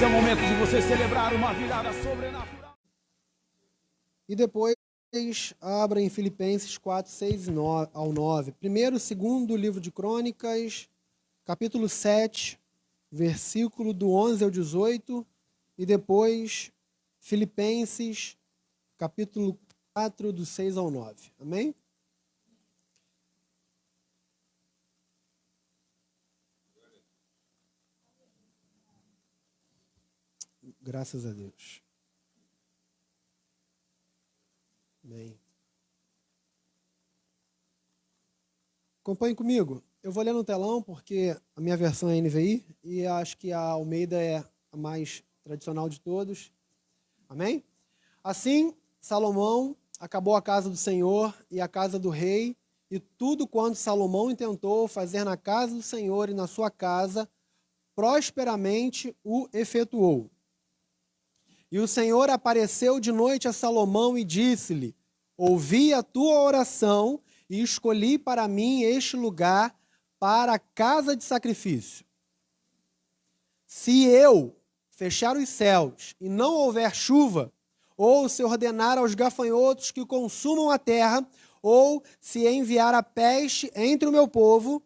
é o momento de você celebrar uma virada sobrenatural. E depois abra em Filipenses 4, 6 ao 9. Primeiro, segundo livro de Crônicas, capítulo 7, versículo do 11 ao 18. E depois, Filipenses, capítulo 4, do 6 ao 9. Amém? Graças a Deus. Amém. Acompanhe comigo. Eu vou ler no telão porque a minha versão é NVI e acho que a Almeida é a mais tradicional de todos. Amém? Assim, Salomão acabou a casa do Senhor e a casa do rei, e tudo quanto Salomão intentou fazer na casa do Senhor e na sua casa, prosperamente o efetuou. E o Senhor apareceu de noite a Salomão e disse-lhe: ouvi a tua oração e escolhi para mim este lugar para a casa de sacrifício. Se eu fechar os céus e não houver chuva, ou se ordenar aos gafanhotos que consumam a terra, ou se enviar a peste entre o meu povo,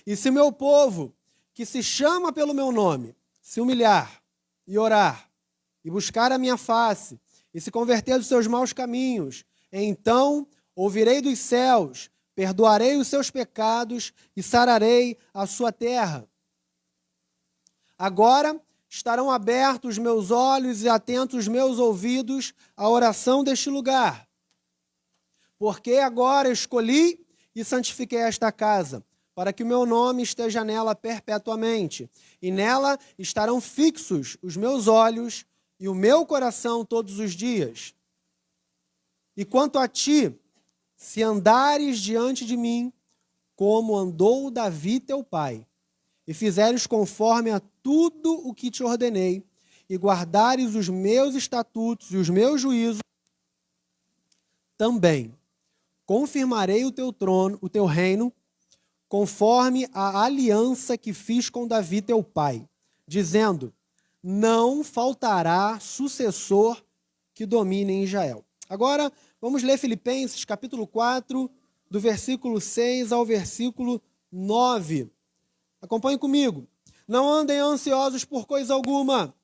e se meu povo, que se chama pelo meu nome, se humilhar e orar, e buscar a minha face, e se converter dos seus maus caminhos, então ouvirei dos céus, perdoarei os seus pecados e sararei a sua terra. Agora estarão abertos os meus olhos e atentos os meus ouvidos à oração deste lugar. Porque agora escolhi e santifiquei esta casa, para que o meu nome esteja nela perpetuamente, e nela estarão fixos os meus olhos e o meu coração todos os dias. E quanto a ti, se andares diante de mim, como andou Davi teu pai, e fizeres conforme a tudo o que te ordenei, e guardares os meus estatutos e os meus juízos, também confirmarei o teu trono, o teu reino, conforme a aliança que fiz com Davi teu pai, dizendo: não faltará sucessor que domine em Israel. Agora, vamos ler Filipenses, capítulo 4, do versículo 6 ao versículo 9. Acompanhe comigo. Não andem ansiosos por coisa alguma,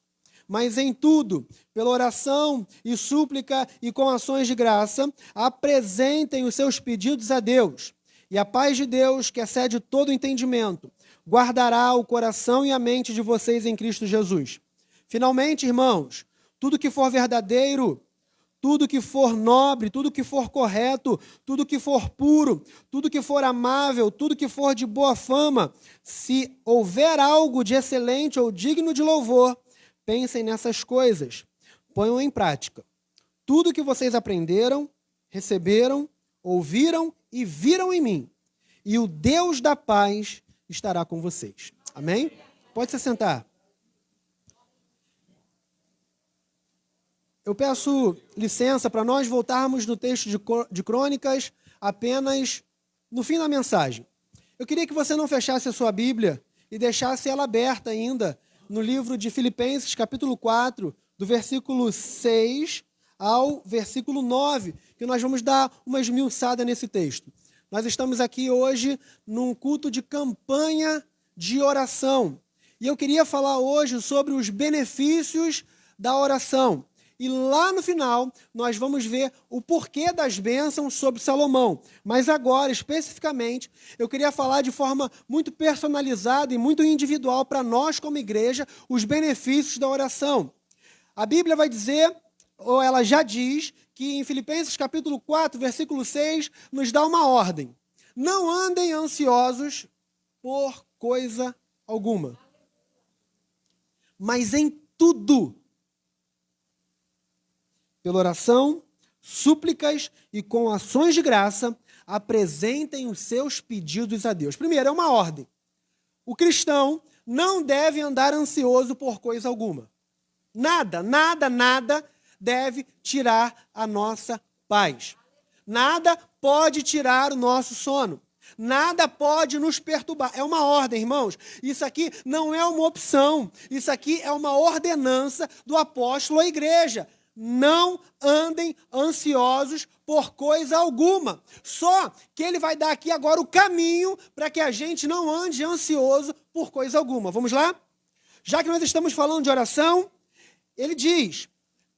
mas em tudo, pela oração e súplica e com ações de graça, apresentem os seus pedidos a Deus. E a paz de Deus, que excede todo entendimento, guardará o coração e a mente de vocês em Cristo Jesus. Finalmente, irmãos, tudo que for verdadeiro, tudo que for nobre, tudo que for correto, tudo que for puro, tudo que for amável, tudo que for de boa fama, se houver algo de excelente ou digno de louvor, pensem nessas coisas, ponham em prática. Tudo que vocês aprenderam, receberam, ouviram e viram em mim, e o Deus da paz estará com vocês. Amém? Pode se sentar. Eu peço licença para nós voltarmos no texto de Crônicas apenas no fim da mensagem. Eu queria que você não fechasse a sua Bíblia e deixasse ela aberta ainda no livro de Filipenses, capítulo 4, do versículo 6 ao versículo 9, que nós vamos dar uma esmiuçada nesse texto. Nós estamos aqui hoje num culto de campanha de oração. E eu queria falar hoje sobre os benefícios da oração. E lá no final, nós vamos ver o porquê das bênçãos sobre Salomão. Mas agora, especificamente, eu queria falar de forma muito personalizada e muito individual para nós, como igreja, os benefícios da oração. A Bíblia vai dizer, ou ela já diz, que em Filipenses capítulo 4, versículo 6, nos dá uma ordem. Não andem ansiosos por coisa alguma, mas em tudo, pela oração, súplicas e com ações de graça, apresentem os seus pedidos a Deus. Primeiro, é uma ordem. O cristão não deve andar ansioso por coisa alguma. Nada, nada, nada deve tirar a nossa paz. Nada pode tirar o nosso sono. Nada pode nos perturbar. É uma ordem, irmãos. Isso aqui não é uma opção. Isso aqui é uma ordenança do apóstolo à igreja. Não andem ansiosos por coisa alguma. Só que ele vai dar aqui agora o caminho para que a gente não ande ansioso por coisa alguma. Vamos lá? Já que nós estamos falando de oração, ele diz,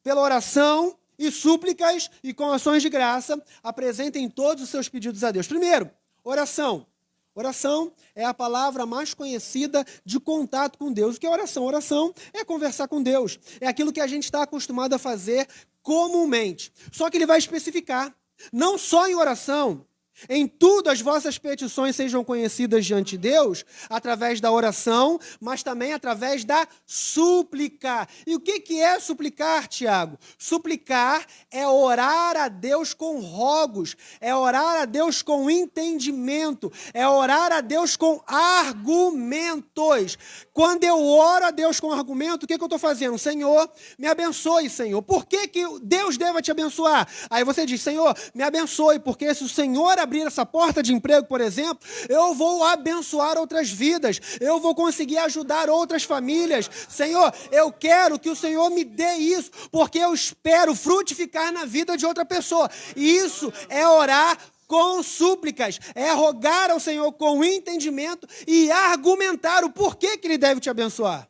pela oração e súplicas e com ações de graça, apresentem todos os seus pedidos a Deus. Primeiro, oração. Oração é a palavra mais conhecida de contato com Deus. O que é oração? Oração é conversar com Deus. É aquilo que a gente está acostumado a fazer comumente. Só que ele vai especificar. Não só em oração. Em tudo as vossas petições sejam conhecidas diante de Deus, através da oração, mas também através da súplica. E o que é suplicar, Tiago? Suplicar é orar a Deus com rogos, é orar a Deus com entendimento, é orar a Deus com argumentos. Quando eu oro a Deus com argumento, o que eu estou fazendo? Senhor, me abençoe, Senhor. Por que Deus deva te abençoar? Aí você diz, Senhor, me abençoe, porque se o Senhor abrir essa porta de emprego, por exemplo, eu vou abençoar outras vidas, eu vou conseguir ajudar outras famílias. Senhor, eu quero que o Senhor me dê isso, porque eu espero frutificar na vida de outra pessoa. E isso é orar com súplicas, é rogar ao Senhor com entendimento e argumentar o porquê que Ele deve te abençoar.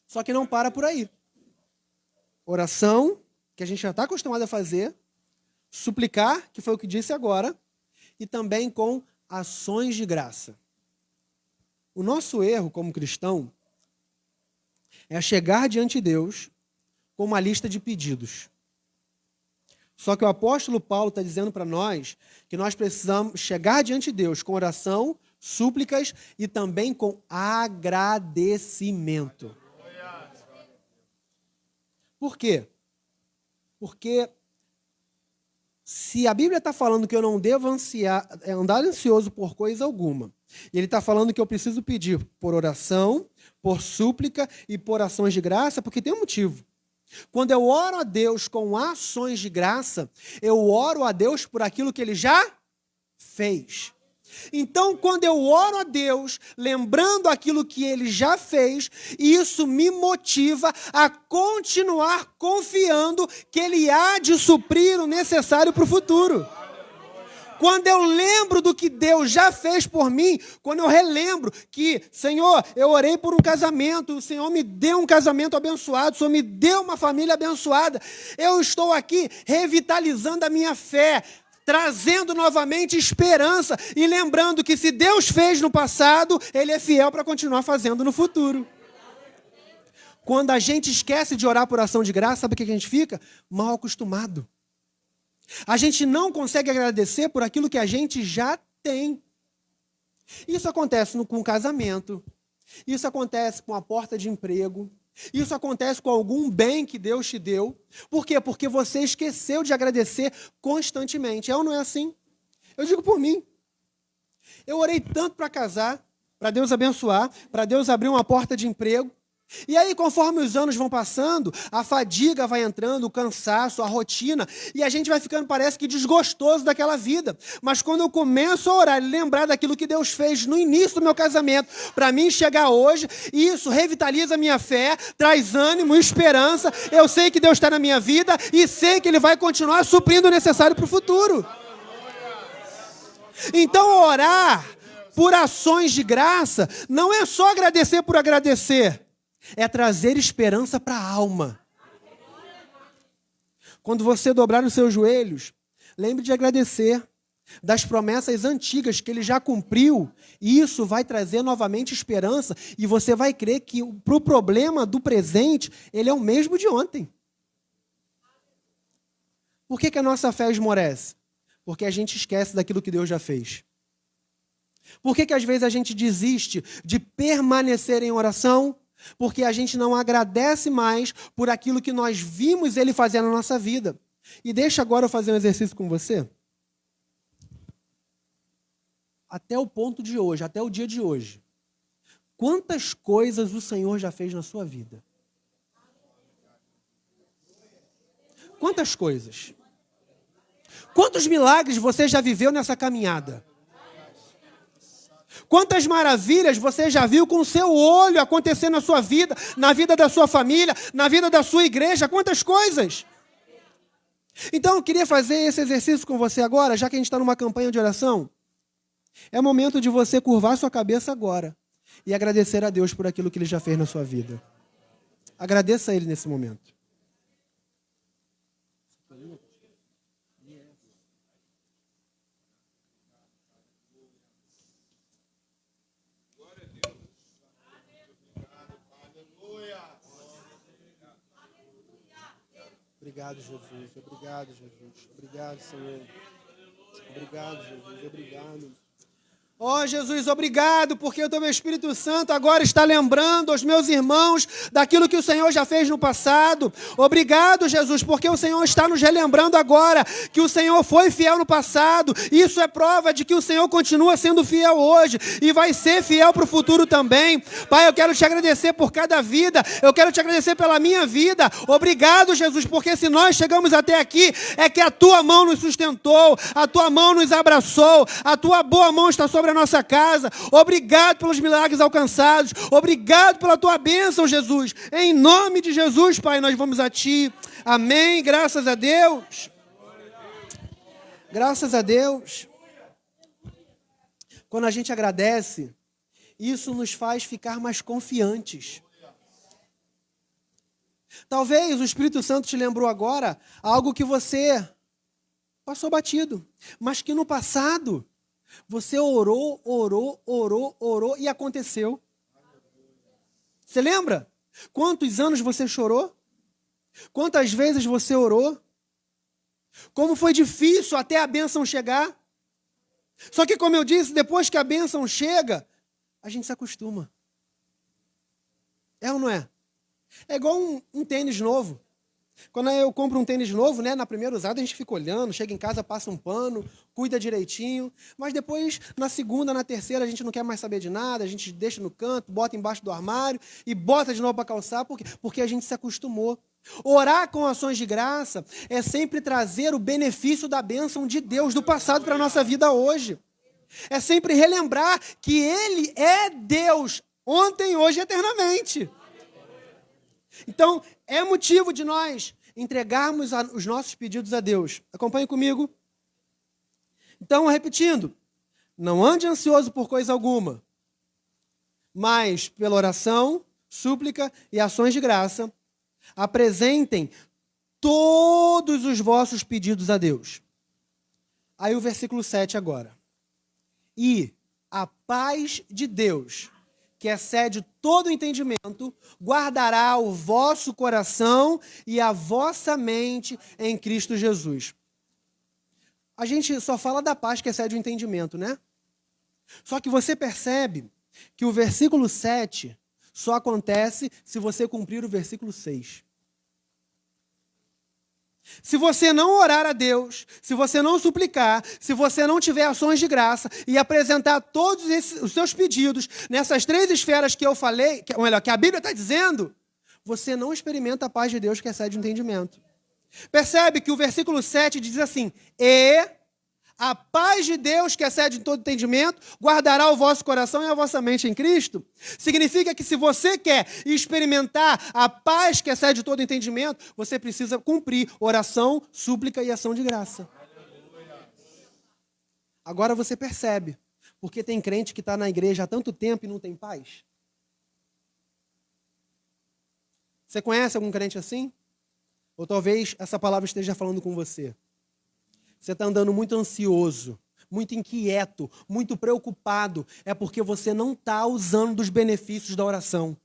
Só que não para por aí. Oração, que a gente já está acostumado a fazer, suplicar, que foi o que disse agora, e também com ações de graça. O nosso erro como cristão é chegar diante de Deus com uma lista de pedidos. Só que o apóstolo Paulo está dizendo para nós que nós precisamos chegar diante de Deus com oração, súplicas e também com agradecimento. Por quê? Porque se a Bíblia está falando que eu não devo andar ansioso por coisa alguma, e ele está falando que eu preciso pedir por oração, por súplica e por ações de graça, porque tem um motivo. Quando eu oro a Deus com ações de graça, eu oro a Deus por aquilo que Ele já fez. Então, quando eu oro a Deus, lembrando aquilo que Ele já fez, isso me motiva a continuar confiando que Ele há de suprir o necessário para o futuro. Quando eu lembro do que Deus já fez por mim, quando eu relembro que, Senhor, eu orei por um casamento, o Senhor me deu um casamento abençoado, o Senhor me deu uma família abençoada, eu estou aqui revitalizando a minha fé, trazendo novamente esperança e lembrando que se Deus fez no passado, Ele é fiel para continuar fazendo no futuro. Quando a gente esquece de orar por ação de graça, sabe o que a gente fica? Mal acostumado. A gente não consegue agradecer por aquilo que a gente já tem. Isso acontece com o casamento, isso acontece com a porta de emprego, isso acontece com algum bem que Deus te deu. Por quê? Porque você esqueceu de agradecer constantemente. É ou não é assim? Eu digo por mim. Eu orei tanto para casar, para Deus abençoar, para Deus abrir uma porta de emprego. E aí, conforme os anos vão passando, a fadiga vai entrando, o cansaço, a rotina, e a gente vai ficando, parece que, desgostoso daquela vida. Mas quando eu começo a orar e lembrar daquilo que Deus fez no início do meu casamento, para mim chegar hoje, isso revitaliza a minha fé, traz ânimo, esperança. Eu sei que Deus está na minha vida e sei que Ele vai continuar suprindo o necessário para o futuro. Então, orar por ações de graça não é só agradecer por agradecer. É trazer esperança para a alma. Quando você dobrar os seus joelhos, lembre de agradecer das promessas antigas que Ele já cumpriu. E isso vai trazer novamente esperança. E você vai crer que para o problema do presente, ele é o mesmo de ontem. Por que a nossa fé esmorece? Porque a gente esquece daquilo que Deus já fez. Por que às vezes a gente desiste de permanecer em oração? Porque a gente não agradece mais por aquilo que nós vimos Ele fazer na nossa vida. E deixa agora eu fazer um exercício com você. Até o ponto de hoje, até o dia de hoje. Quantas coisas o Senhor já fez na sua vida? Quantas coisas? Quantos milagres você já viveu nessa caminhada? Quantas maravilhas você já viu com o seu olho acontecer na sua vida, na vida da sua família, na vida da sua igreja, quantas coisas. Então, eu queria fazer esse exercício com você agora, já que a gente está numa campanha de oração. É momento de você curvar sua cabeça agora e agradecer a Deus por aquilo que Ele já fez na sua vida. Agradeça a Ele nesse momento. Obrigado, Jesus. Obrigado, Jesus. Obrigado, Senhor. Obrigado, Jesus. Obrigado. Ó Jesus, obrigado, porque o Teu Espírito Santo agora está lembrando aos meus irmãos daquilo que o Senhor já fez no passado. Obrigado, Jesus, porque o Senhor está nos relembrando agora que o Senhor foi fiel no passado. Isso é prova de que o Senhor continua sendo fiel hoje e vai ser fiel para o futuro também. Pai, eu quero Te agradecer por cada vida, eu quero Te agradecer pela minha vida. Obrigado, Jesus, porque se nós chegamos até aqui, é que a Tua mão nos sustentou, a Tua mão nos abraçou, a Tua boa mão está sobre a nossa casa. Obrigado pelos milagres alcançados. Obrigado pela Tua bênção, Jesus. Em nome de Jesus, Pai, nós vamos a Ti. Amém. Graças a Deus. Graças a Deus. Quando a gente agradece, isso nos faz ficar mais confiantes. Talvez o Espírito Santo te lembrou agora algo que você passou batido, mas que no passado você orou e aconteceu. Você lembra? Quantos anos você chorou? Quantas vezes você orou? Como foi difícil até a bênção chegar? Só que, como eu disse, depois que a bênção chega, a gente se acostuma. É ou não é? É igual um tênis novo. Quando eu compro um tênis novo, né, na primeira usada a gente fica olhando, chega em casa, passa um pano, cuida direitinho, mas depois, na segunda, na terceira, a gente não quer mais saber de nada, a gente deixa no canto, bota embaixo do armário e bota de novo para calçar, porque a gente se acostumou. Orar com ações de graça é sempre trazer o benefício da bênção de Deus do passado para a nossa vida hoje. É sempre relembrar que Ele é Deus, ontem, hoje e eternamente. Então, é motivo de nós entregarmos os nossos pedidos a Deus. Acompanhe comigo. Então, repetindo, não ande ansioso por coisa alguma, mas pela oração, súplica e ações de graça, apresentem todos os vossos pedidos a Deus. Aí o versículo 7 agora. E a paz de Deus, que excede todo entendimento, guardará o vosso coração e a vossa mente em Cristo Jesus. A gente só fala da paz que excede o entendimento, né? Só que você percebe que o versículo 7 só acontece se você cumprir o versículo 6. Se você não orar a Deus, se você não suplicar, se você não tiver ações de graça e apresentar todos os seus pedidos nessas 3 esferas que eu falei, ou melhor, que a Bíblia está dizendo, você não experimenta a paz de Deus que excede o entendimento. Percebe que o versículo 7 diz assim, e a paz de Deus que excede todo entendimento guardará o vosso coração e a vossa mente em Cristo. Significa que se você quer experimentar a paz que excede todo entendimento, você precisa cumprir oração, súplica e ação de graça. Agora você percebe, porque tem crente que está na igreja há tanto tempo e não tem paz. Você conhece algum crente assim? Ou talvez essa palavra esteja falando com você. Você está andando muito ansioso, muito inquieto, muito preocupado. É porque você não está usando dos benefícios da oração.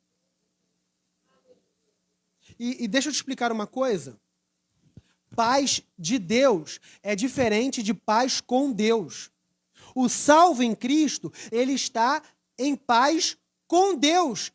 E deixa eu te explicar uma coisa. Paz de Deus é diferente de paz com Deus. O salvo em Cristo, ele está em paz com Deus.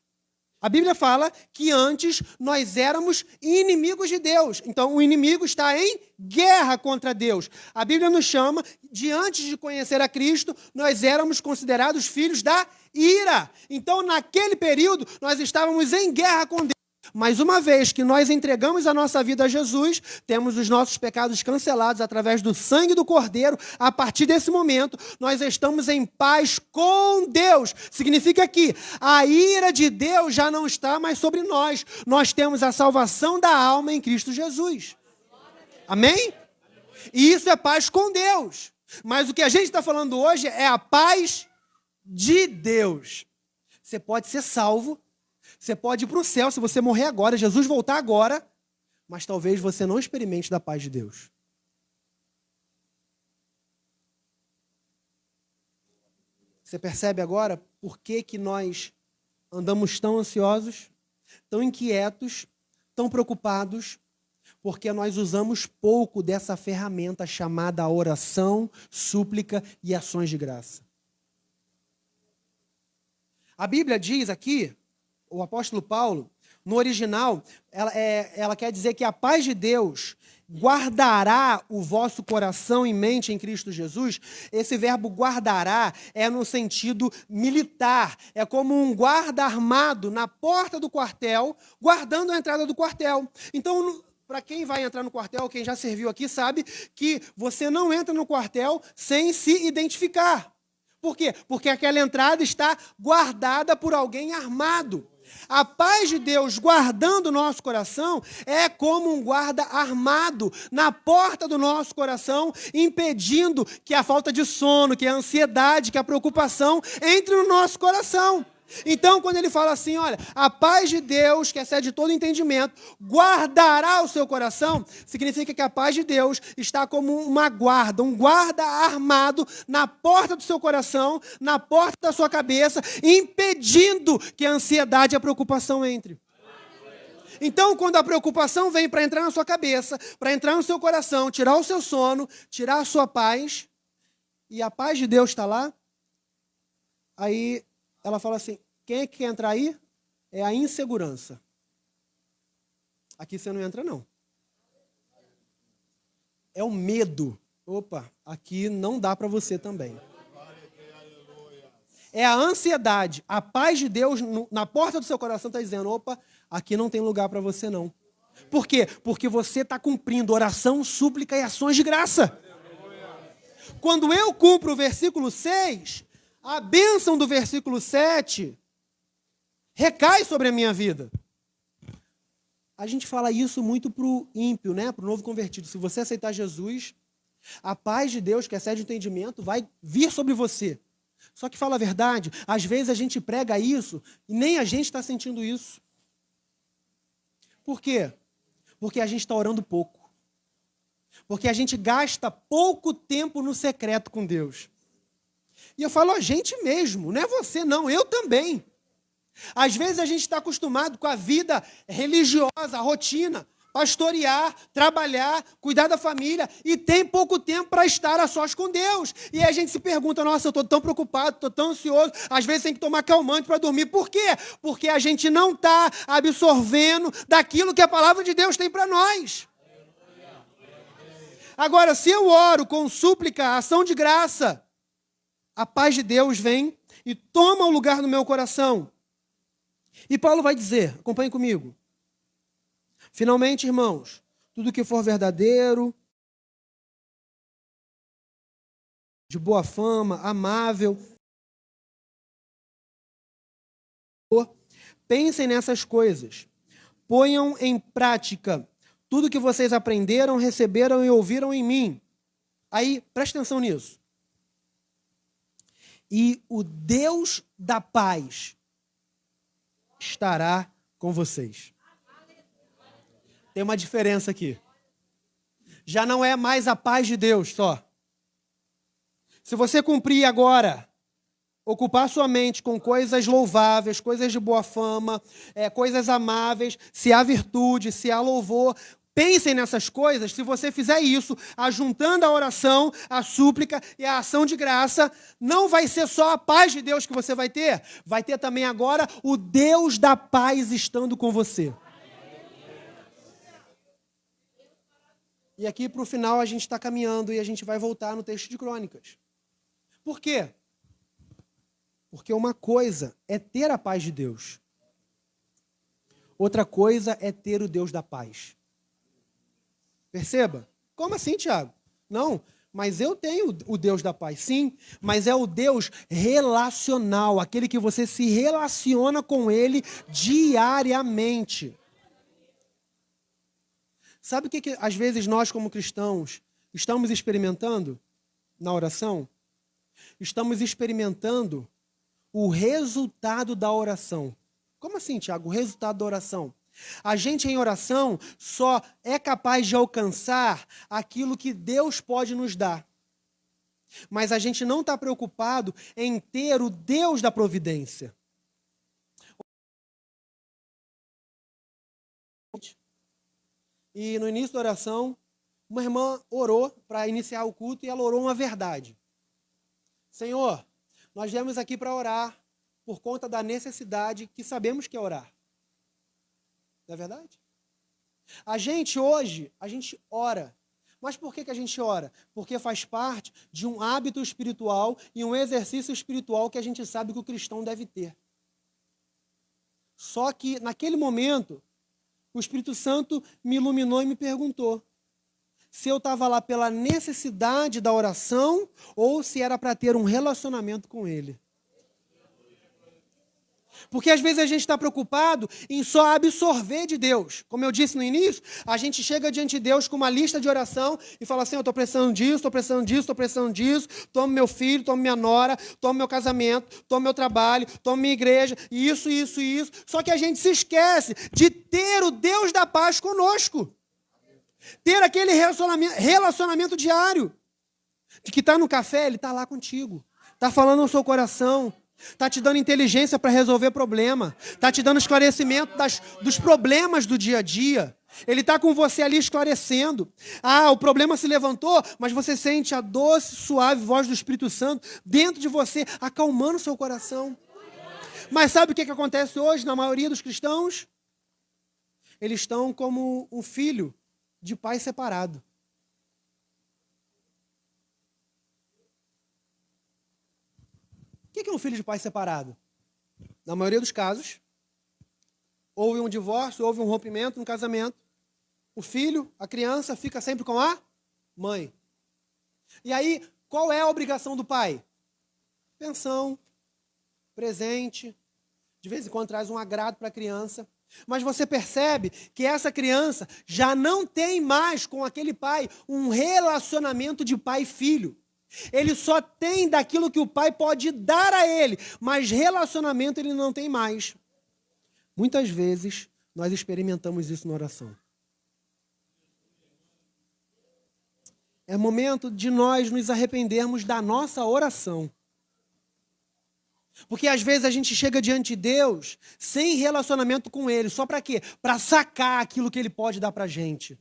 A Bíblia fala que antes nós éramos inimigos de Deus. Então, o inimigo está em guerra contra Deus. A Bíblia nos chama de, antes de conhecer a Cristo, nós éramos considerados filhos da ira. Então, naquele período, nós estávamos em guerra com Deus. Mas uma vez que nós entregamos a nossa vida a Jesus, temos os nossos pecados cancelados através do sangue do Cordeiro. A partir desse momento, nós estamos em paz com Deus. Significa que a ira de Deus já não está mais sobre nós. Nós temos a salvação da alma em Cristo Jesus. Amém? E isso é paz com Deus. Mas o que a gente está falando hoje é a paz de Deus. Você pode ser salvo. Você pode ir para o céu se você morrer agora, Jesus voltar agora, mas talvez você não experimente da paz de Deus. Você percebe agora por que nós andamos tão ansiosos, tão inquietos, tão preocupados? Porque nós usamos pouco dessa ferramenta chamada oração, súplica e ações de graça. A Bíblia diz aqui, o apóstolo Paulo, no original, ela quer dizer que a paz de Deus guardará o vosso coração e mente em Cristo Jesus. Esse verbo guardará é no sentido militar. É como um guarda armado na porta do quartel, guardando a entrada do quartel. Então, para quem vai entrar no quartel, quem já serviu aqui sabe que você não entra no quartel sem se identificar. Por quê? Porque aquela entrada está guardada por alguém armado. A paz de Deus guardando o nosso coração é como um guarda armado na porta do nosso coração, impedindo que a falta de sono, que a ansiedade, que a preocupação entre no nosso coração. Então, quando ele fala assim, olha, a paz de Deus, que excede todo entendimento, guardará o seu coração, significa que a paz de Deus está como uma guarda, um guarda armado na porta do seu coração, na porta da sua cabeça, impedindo que a ansiedade e a preocupação entrem. Então, quando a preocupação vem para entrar na sua cabeça, para entrar no seu coração, tirar o seu sono, tirar a sua paz, e a paz de Deus está lá, aí ela fala assim, quem é que quer entrar aí? É a insegurança. Aqui você não entra, não. É o medo. Opa, aqui não dá para você também. É a ansiedade. A paz de Deus na porta do seu coração está dizendo, opa, aqui não tem lugar para você, não. Por quê? Porque você está cumprindo oração, súplica e ações de graça. Quando eu cumpro o versículo 6... a bênção do versículo 7 recai sobre a minha vida. A gente fala isso muito para o ímpio, né? Para o novo convertido. Se você aceitar Jesus, a paz de Deus, que excede o entendimento, vai vir sobre você. Só que fala a verdade, às vezes a gente prega isso e nem a gente está sentindo isso. Por quê? Porque a gente está orando pouco. Porque a gente gasta pouco tempo no secreto com Deus. E eu falo a gente mesmo, não é você não, eu também. Às vezes a gente está acostumado com a vida religiosa, a rotina, pastorear, trabalhar, cuidar da família, e tem pouco tempo para estar a sós com Deus. E aí a gente se pergunta, nossa, eu estou tão preocupado, estou tão ansioso, às vezes tem que tomar calmante para dormir. Por quê? Porque a gente não está absorvendo daquilo que a palavra de Deus tem para nós. Agora, se eu oro com súplica, ação de graça, a paz de Deus vem e toma o lugar no meu coração. E Paulo vai dizer, acompanhe comigo. Finalmente, irmãos, tudo que for verdadeiro, de boa fama, amável, pensem nessas coisas. Ponham em prática tudo que vocês aprenderam, receberam e ouviram em mim. Aí, preste atenção nisso. E o Deus da paz estará com vocês. Tem uma diferença aqui. Já não é mais a paz de Deus só. Se você cumprir agora, ocupar sua mente com coisas louváveis, coisas de boa fama, coisas amáveis, se há virtude, se há louvor, pensem nessas coisas. Se você fizer isso, ajuntando a oração, a súplica e a ação de graça, não vai ser só a paz de Deus que você vai ter também agora o Deus da paz estando com você. E aqui para o final a gente está caminhando e a gente vai voltar no texto de Crônicas. Por quê? Porque uma coisa é ter a paz de Deus. outra coisa é ter o Deus da paz. Perceba? Como assim, Tiago? Não, mas eu tenho o Deus da paz, sim, mas é o Deus relacional, aquele que você se relaciona com Ele diariamente. Sabe o que às vezes nós, como cristãos, estamos experimentando na oração? Estamos experimentando o resultado da oração. Como assim, Tiago? O resultado da oração? A gente em oração só é capaz de alcançar aquilo que Deus pode nos dar. Mas a gente não está preocupado em ter o Deus da providência. E no início da oração, uma irmã orou para iniciar o culto e ela orou uma verdade. Senhor, nós viemos aqui para orar por conta da necessidade que sabemos que é orar. Não é verdade? A gente hoje, ora. Mas por que a gente ora? Porque faz parte de um hábito espiritual e um exercício espiritual que a gente sabe que o cristão deve ter. Só que, naquele momento, o Espírito Santo me iluminou e me perguntou se eu estava lá pela necessidade da oração ou se era para ter um relacionamento com Ele. Porque às vezes a gente está preocupado em só absorver de Deus. Como eu disse no início, a gente chega diante de Deus com uma lista de oração e fala assim, eu estou precisando disso, estou precisando disso, estou precisando disso, tomo meu filho, tomo minha nora, tomo meu casamento, tomo meu trabalho, tomo minha igreja, isso. Só que a gente se esquece de ter o Deus da paz conosco. Ter aquele relacionamento diário. De que está no café, Ele está lá contigo. Está falando no seu coração. Está te dando inteligência para resolver problema. Está te dando esclarecimento dos problemas do dia a dia. Ele está com você ali esclarecendo. O problema se levantou, mas você sente a doce, suave voz do Espírito Santo dentro de você, acalmando o seu coração. Mas sabe o que acontece hoje na maioria dos cristãos? Eles estão como um filho de pai separado. O que é um filho de pai separado? Na maioria dos casos, houve um divórcio, houve um rompimento no casamento. O filho, a criança, fica sempre com a mãe. E aí, qual é a obrigação do pai? Pensão, presente, de vez em quando traz um agrado para a criança. Mas você percebe que essa criança já não tem mais com aquele pai um relacionamento de pai e filho. Ele só tem daquilo que o pai pode dar a ele, mas relacionamento ele não tem mais. Muitas vezes nós experimentamos isso na oração. É momento de nós nos arrependermos da nossa oração. Porque às vezes a gente chega diante de Deus sem relacionamento com Ele. Só para quê? Para sacar aquilo que Ele pode dar para a gente.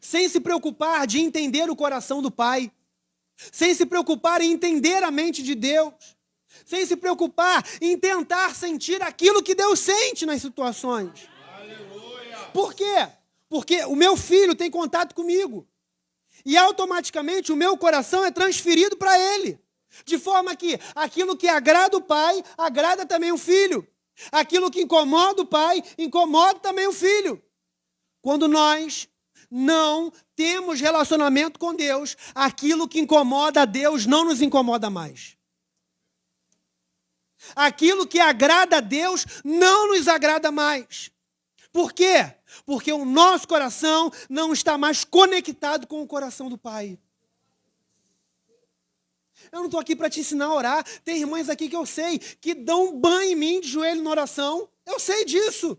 Sem se preocupar de entender o coração do Pai. Sem se preocupar em entender a mente de Deus. Sem se preocupar em tentar sentir aquilo que Deus sente nas situações. Aleluia. Por quê? Porque o meu filho tem contato comigo. E automaticamente o meu coração é transferido para ele. De forma que aquilo que agrada o pai, agrada também o filho. Aquilo que incomoda o pai, incomoda também o filho. Quando nós não temos relacionamento com Deus, aquilo que incomoda a Deus não nos incomoda mais. Aquilo que agrada a Deus não nos agrada mais. Por quê? Porque o nosso coração não está mais conectado com o coração do Pai. Eu não estou aqui para te ensinar a orar. Tem irmãs aqui que eu sei que dão um banho em mim de joelho na oração. Eu sei disso.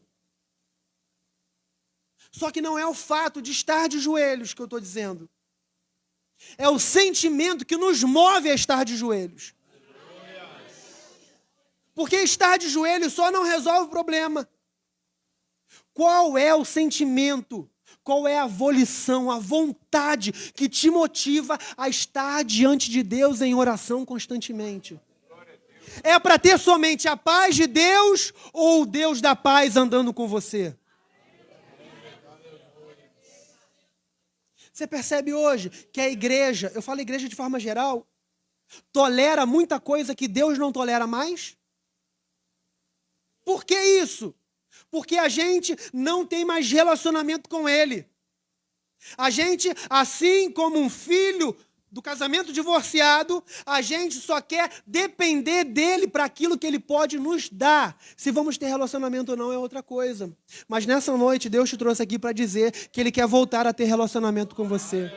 Só que não é o fato de estar de joelhos que eu estou dizendo. É o sentimento que nos move a estar de joelhos. Porque estar de joelhos só não resolve o problema. Qual é o sentimento? Qual é a volição, a vontade que te motiva a estar diante de Deus em oração constantemente? É para ter somente a paz de Deus ou o Deus da paz andando com você? Você percebe hoje que a igreja, eu falo igreja de forma geral, tolera muita coisa que Deus não tolera mais? Por que isso? Porque a gente não tem mais relacionamento com Ele. A gente, assim como um filho do casamento divorciado, a gente só quer depender dele para aquilo que ele pode nos dar. Se vamos ter relacionamento ou não é outra coisa. Mas nessa noite, Deus te trouxe aqui para dizer que Ele quer voltar a ter relacionamento com você.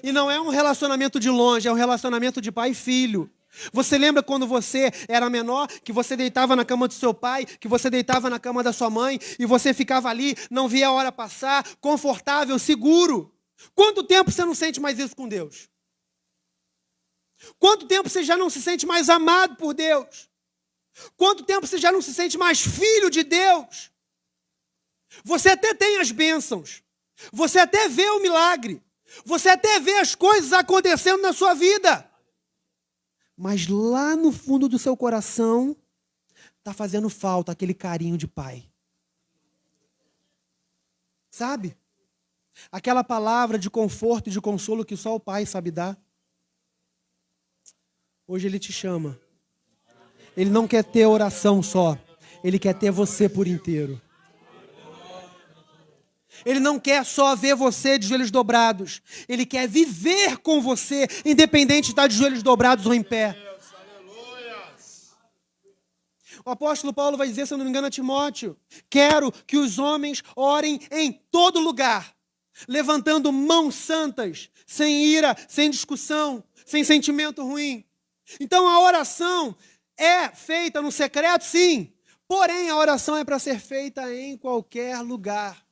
E não é um relacionamento de longe, é um relacionamento de pai e filho. Você lembra quando você era menor, que você deitava na cama do seu pai, que você deitava na cama da sua mãe, e você ficava ali, não via a hora passar, confortável, seguro? Quanto tempo você não sente mais isso com Deus? Quanto tempo você já não se sente mais amado por Deus? Quanto tempo você já não se sente mais filho de Deus? Você até tem as bênçãos, você até vê o milagre, você até vê as coisas acontecendo na sua vida. Mas lá no fundo do seu coração, está fazendo falta aquele carinho de pai. Sabe? Aquela palavra de conforto e de consolo que só o pai sabe dar. Hoje Ele te chama. Ele não quer ter oração só. Ele quer ter você por inteiro. Ele não quer só ver você de joelhos dobrados. Ele quer viver com você, independente de estar de joelhos dobrados ou em pé. O apóstolo Paulo vai dizer, se eu não me engano, a Timóteo: quero que os homens orem em todo lugar, levantando mãos santas, sem ira, sem discussão, sem sentimento ruim. Então a oração é feita no secreto, sim. Porém, a oração é para ser feita em qualquer lugar.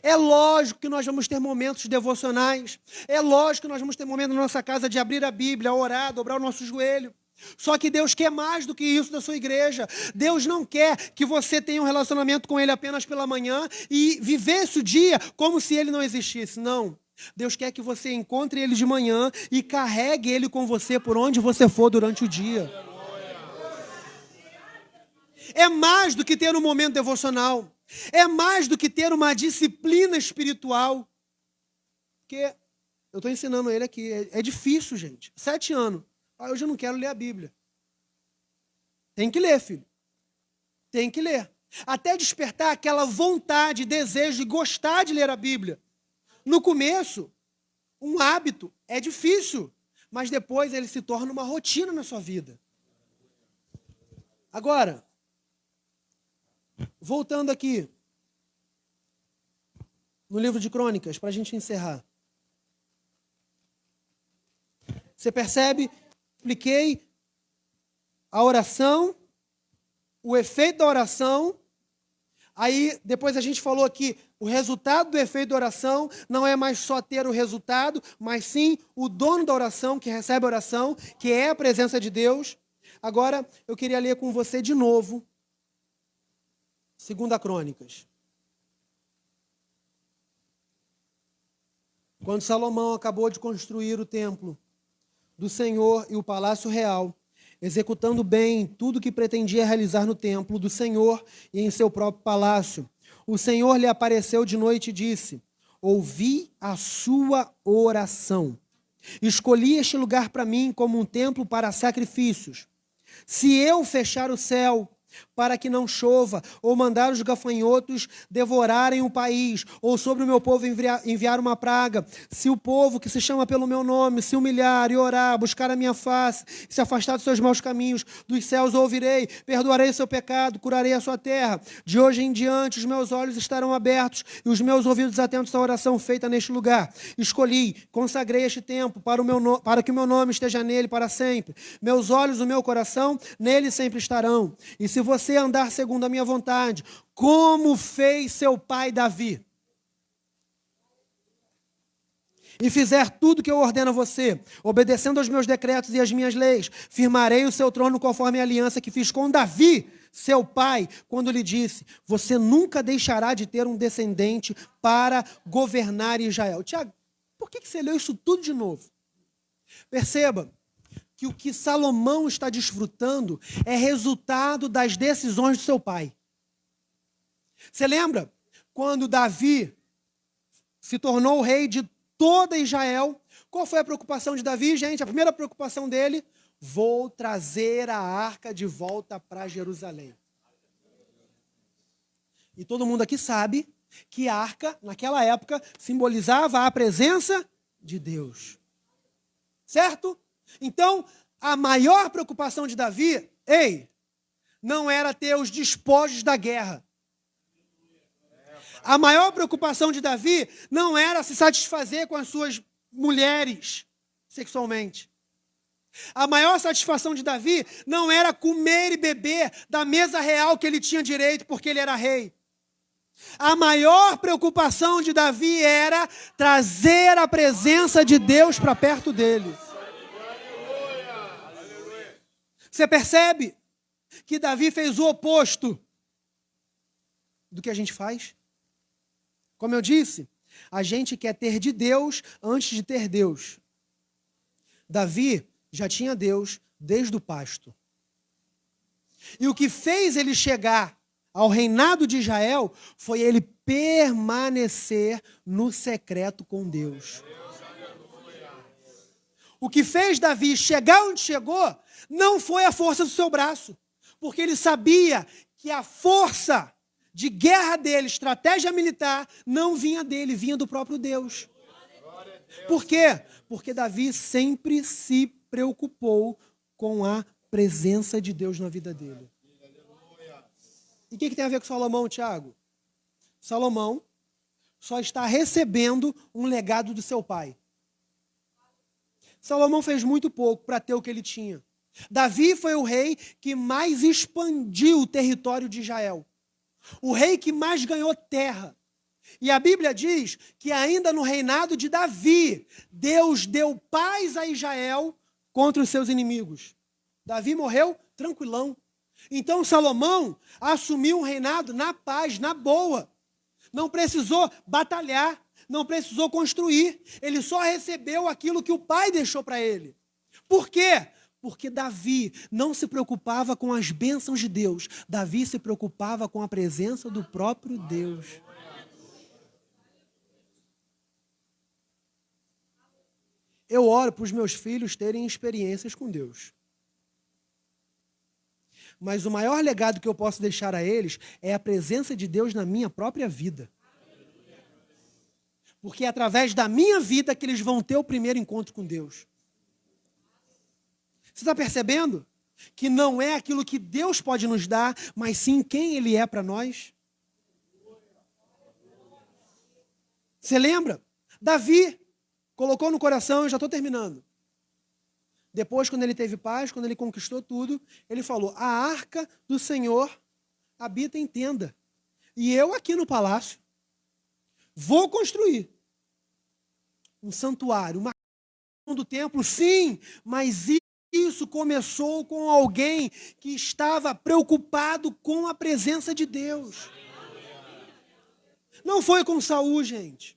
É lógico que nós vamos ter momentos devocionais. É lógico que nós vamos ter momentos na nossa casa de abrir a Bíblia, orar, dobrar o nosso joelho. Só que Deus quer mais do que isso da sua igreja. Deus não quer que você tenha um relacionamento com Ele apenas pela manhã e vivesse o dia como se Ele não existisse. Não. Deus quer que você encontre Ele de manhã e carregue Ele com você por onde você for durante o dia. É mais do que ter um momento devocional. É mais do que ter uma disciplina espiritual. Porque eu estou ensinando ele aqui. É difícil, gente. 7 anos. Hoje eu não quero ler a Bíblia. Tem que ler, filho. Tem que ler. Até despertar aquela vontade, desejo de gostar de ler a Bíblia. No começo, um hábito é difícil. Mas depois ele se torna uma rotina na sua vida. Agora, voltando aqui no livro de Crônicas, para a gente encerrar. Você percebe? Expliquei a oração, o efeito da oração. Aí, depois a gente falou que o resultado do efeito da oração não é mais só ter o resultado, mas sim o dono da oração, que recebe a oração, que é a presença de Deus. Agora, eu queria ler com você de novo 2 Crônicas. Quando Salomão acabou de construir o templo do Senhor e o palácio real, executando bem tudo que pretendia realizar no templo do Senhor e em seu próprio palácio, o Senhor lhe apareceu de noite e disse: ouvi a sua oração. Escolhi este lugar para mim como um templo para sacrifícios. Se eu fechar o céu para que não chova, ou mandar os gafanhotos devorarem o país, ou sobre o meu povo enviar uma praga, se o povo que se chama pelo meu nome se humilhar e orar, buscar a minha face, se afastar dos seus maus caminhos, dos céus ouvirei, perdoarei o seu pecado, curarei a sua terra. De hoje em diante os meus olhos estarão abertos e os meus ouvidos atentos à oração feita neste lugar. Escolhi, consagrei este tempo para que o meu nome esteja nele para sempre. Meus olhos e o meu coração nele sempre estarão. E se você andar segundo a minha vontade, como fez seu pai Davi, e fizer tudo que eu ordeno a você, obedecendo aos meus decretos e às minhas leis, firmarei o seu trono conforme a aliança que fiz com Davi, seu pai, quando lhe disse: você nunca deixará de ter um descendente para governar Israel. Tiago, por que você leu isso tudo de novo? Perceba que o que Salomão está desfrutando é resultado das decisões do seu pai. Você lembra quando Davi se tornou o rei de toda Israel? Qual foi a preocupação de Davi, gente? A primeira preocupação dele: vou trazer a arca de volta para Jerusalém. E todo mundo aqui sabe que a arca, naquela época, simbolizava a presença de Deus. Certo? Então, a maior preocupação de Davi, não era ter os despojos da guerra. A maior preocupação de Davi não era se satisfazer com as suas mulheres sexualmente. A maior satisfação de Davi não era comer e beber da mesa real que ele tinha direito porque ele era rei. A maior preocupação de Davi era trazer a presença de Deus para perto dele. Você percebe que Davi fez o oposto do que a gente faz? Como eu disse, a gente quer ter de Deus antes de ter Deus. Davi já tinha Deus desde o pasto. E o que fez ele chegar ao reinado de Israel foi ele permanecer no secreto com Deus. O que fez Davi chegar onde chegou não foi a força do seu braço, porque ele sabia que a força de guerra dele, estratégia militar, não vinha dele, vinha do próprio Deus. Por quê? Porque Davi sempre se preocupou com a presença de Deus na vida dele. E o que tem a ver com Salomão, Tiago? Salomão só está recebendo um legado do seu pai. Salomão fez muito pouco para ter o que ele tinha. Davi foi o rei que mais expandiu o território de Israel. O rei que mais ganhou terra. E a Bíblia diz que ainda no reinado de Davi, Deus deu paz a Israel contra os seus inimigos. Davi morreu tranquilão. Então Salomão assumiu um reinado na paz, na boa. Não precisou batalhar, não precisou construir. Ele só recebeu aquilo que o pai deixou para ele. Por quê? Porque Davi não se preocupava com as bênçãos de Deus. Davi se preocupava com a presença do próprio Deus. Eu oro para os meus filhos terem experiências com Deus. Mas o maior legado que eu posso deixar a eles é a presença de Deus na minha própria vida. Porque é através da minha vida que eles vão ter o primeiro encontro com Deus. Você está percebendo? Que não é aquilo que Deus pode nos dar, mas sim quem Ele é para nós. Você lembra? Davi colocou no coração, eu já estou terminando. Depois, quando ele teve paz, quando ele conquistou tudo, ele falou, a arca do Senhor habita em tenda. E eu aqui no palácio vou construir um santuário, uma do templo, sim, mas isso começou com alguém que estava preocupado com a presença de Deus. Não foi com Saul, gente.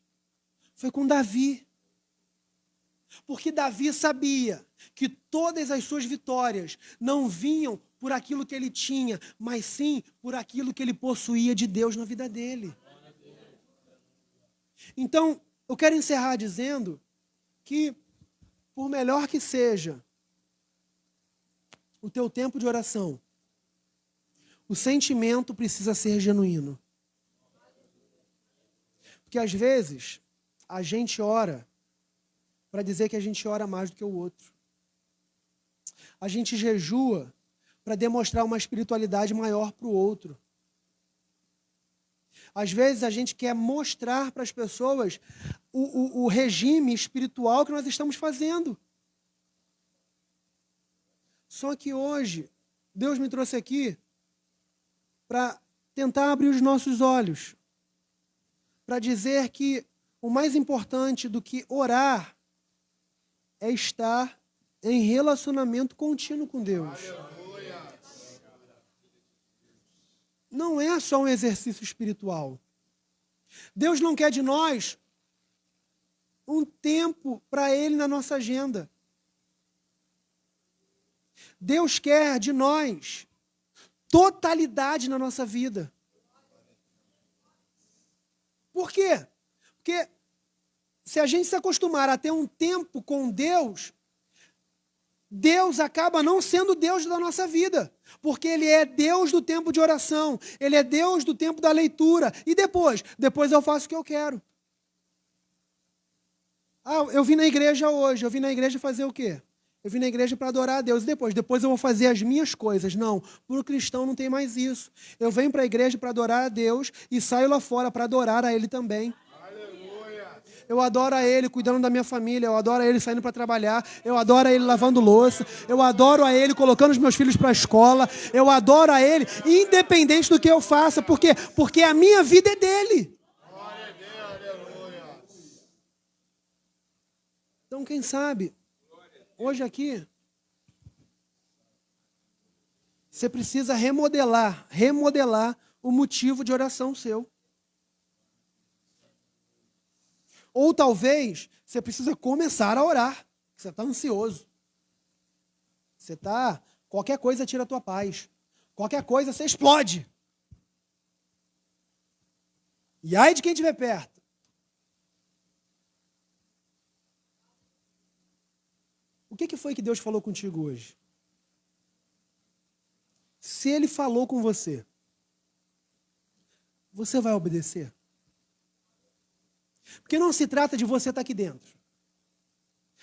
Foi com Davi. Porque Davi sabia que todas as suas vitórias não vinham por aquilo que ele tinha, mas sim por aquilo que ele possuía de Deus na vida dele. Então, eu quero encerrar dizendo que, por melhor que seja o teu tempo de oração, o sentimento precisa ser genuíno. Porque às vezes a gente ora para dizer que a gente ora mais do que o outro. A gente jejua para demonstrar uma espiritualidade maior para o outro. Às vezes a gente quer mostrar para as pessoas o regime espiritual que nós estamos fazendo. Só que hoje, Deus me trouxe aqui para tentar abrir os nossos olhos, para dizer que o mais importante do que orar é estar em relacionamento contínuo com Deus. Não é só um exercício espiritual. Deus não quer de nós um tempo para Ele na nossa agenda. Deus quer de nós totalidade na nossa vida. Por quê? Porque se a gente se acostumar a ter um tempo com Deus, Deus acaba não sendo Deus da nossa vida, porque Ele é Deus do tempo de oração, Ele é Deus do tempo da leitura. E depois? Depois eu faço o que eu quero. Eu vim na igreja hoje, eu vim na igreja fazer o quê? Eu vim na igreja para adorar a Deus. E depois eu vou fazer as minhas coisas. Não, para o cristão não tem mais isso. Eu venho para a igreja para adorar a Deus e saio lá fora para adorar a Ele também. Eu adoro a Ele cuidando da minha família, eu adoro a Ele saindo para trabalhar, eu adoro a Ele lavando louça, eu adoro a Ele colocando os meus filhos para a escola, eu adoro a Ele, independente do que eu faça, porque a minha vida é dEle. Então, quem sabe, hoje aqui, você precisa remodelar o motivo de oração seu. Ou talvez você precisa começar a orar. Você está ansioso. Qualquer coisa tira a tua paz. Qualquer coisa você explode. E ai de quem estiver perto. O que foi que Deus falou contigo hoje? Se Ele falou com você, você vai obedecer? Porque não se trata de você estar aqui dentro.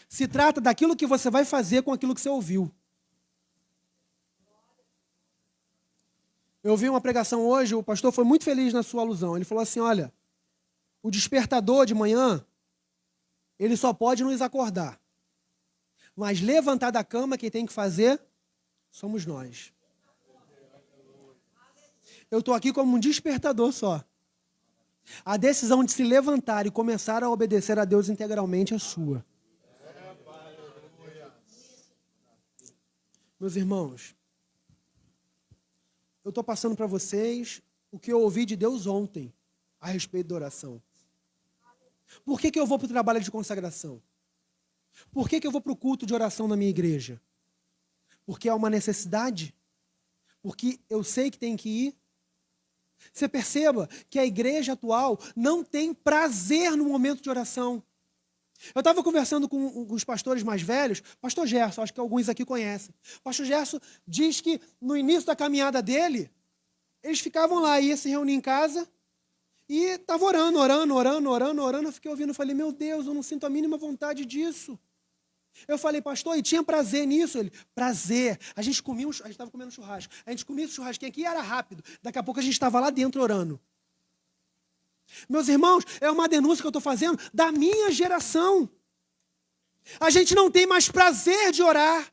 Se trata daquilo que você vai fazer com aquilo que você ouviu. Eu ouvi uma pregação hoje, o pastor foi muito feliz na sua alusão. Ele falou assim, olha, o despertador de manhã, ele só pode nos acordar. Mas levantar da cama, quem tem que fazer, somos nós. Eu estou aqui como um despertador só. A decisão de se levantar e começar a obedecer a Deus integralmente é sua. Meus irmãos, eu estou passando para vocês o que eu ouvi de Deus ontem a respeito da oração. Por que eu vou para o trabalho de consagração? Por que eu vou para o culto de oração na minha igreja? Porque é uma necessidade? Porque eu sei que tem que ir? Você perceba que a igreja atual não tem prazer no momento de oração. Eu estava conversando com os pastores mais velhos, pastor Gerson, acho que alguns aqui conhecem. Pastor Gerson diz que no início da caminhada dele, eles ficavam lá, ia se reunir em casa e estavam orando. Eu fiquei ouvindo, falei, meu Deus, eu não sinto a mínima vontade disso. Eu falei, pastor, e tinha prazer nisso? Ele, prazer. A gente estava comendo churrasco. A gente comia churrasquinho aqui e era rápido. Daqui a pouco a gente estava lá dentro orando. Meus irmãos, é uma denúncia que eu estou fazendo da minha geração. A gente não tem mais prazer de orar.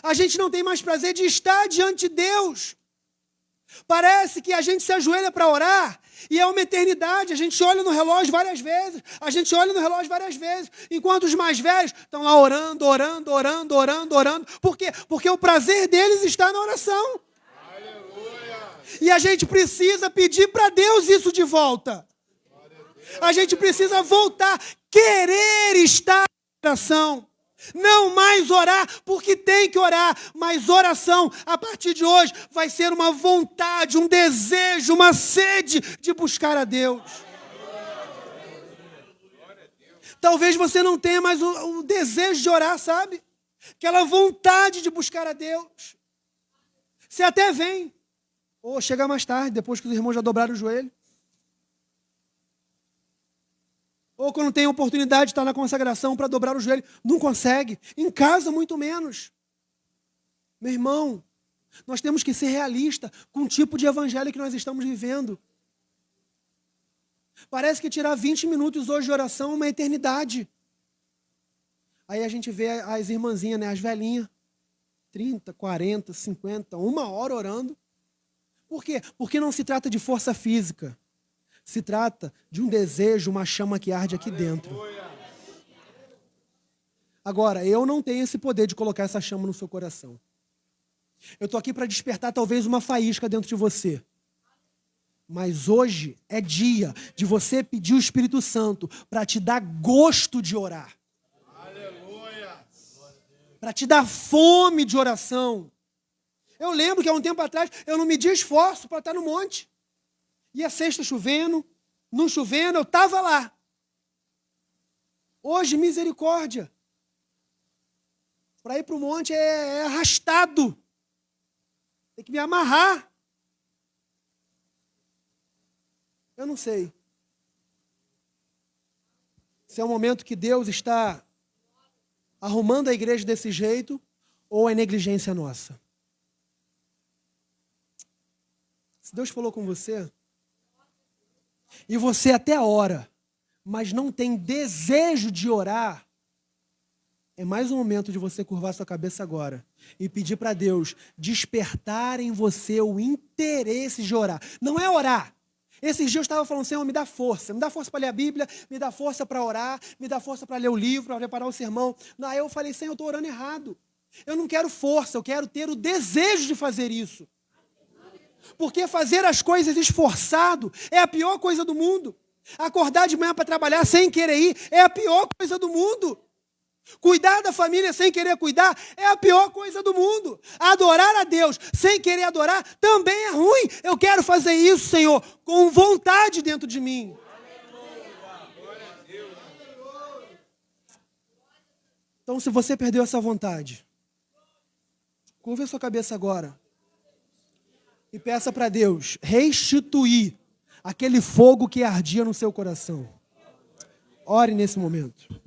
A gente não tem mais prazer de estar diante de Deus. Parece que a gente se ajoelha para orar e é uma eternidade. A gente olha no relógio várias vezes. Enquanto os mais velhos estão lá orando. Por quê? Porque o prazer deles está na oração. Aleluia. E a gente precisa pedir para Deus isso de volta. A gente precisa voltar, querer estar na oração. Não mais orar porque tem que orar, mas oração, a partir de hoje, vai ser uma vontade, um desejo, uma sede de buscar a Deus. Talvez você não tenha mais o desejo de orar, sabe? Aquela vontade de buscar a Deus. Você até vem, ou chega mais tarde, depois que os irmãos já dobraram o joelho. Ou quando tem a oportunidade de estar na consagração para dobrar o joelho, não consegue. Em casa, muito menos. Meu irmão, nós temos que ser realistas com o tipo de evangelho que nós estamos vivendo. Parece que tirar 20 minutos hoje de oração é uma eternidade. Aí a gente vê as irmãzinhas, né, as velhinhas, 30, 40, 50, 1 hora orando. Por quê? Porque não se trata de força física. Se trata de um desejo, uma chama que arde aqui dentro. Agora, eu não tenho esse poder de colocar essa chama no seu coração. Eu estou aqui para despertar talvez uma faísca dentro de você. Mas hoje é dia de você pedir o Espírito Santo para te dar gosto de orar. Para te dar fome de oração. Eu lembro que há um tempo atrás eu não media esforço para estar no monte. Ia sexta chovendo, não chovendo, eu estava lá. Hoje, misericórdia. Para ir para o monte é arrastado. Tem que me amarrar. Eu não sei se é um momento que Deus está arrumando a igreja desse jeito ou é negligência nossa. Se Deus falou com você, e você até ora, mas não tem desejo de orar, é mais um momento de você curvar sua cabeça agora e pedir para Deus despertar em você o interesse de orar. Não é orar. Esses dias eu estava falando, Senhor, me dá força para ler a Bíblia, me dá força para orar, me dá força para ler o livro, para preparar o sermão. Aí eu falei, Senhor, eu estou orando errado. Eu não quero força, eu quero ter o desejo de fazer isso. Porque fazer as coisas esforçado é a pior coisa do mundo. Acordar de manhã para trabalhar sem querer ir é a pior coisa do mundo. Cuidar da família sem querer cuidar é a pior coisa do mundo. Adorar a Deus sem querer adorar também é ruim. Eu quero fazer isso, Senhor, com vontade dentro de mim. Então, se você perdeu essa vontade, curva a sua cabeça agora e peça para Deus restituir aquele fogo que ardia no seu coração. Ore nesse momento.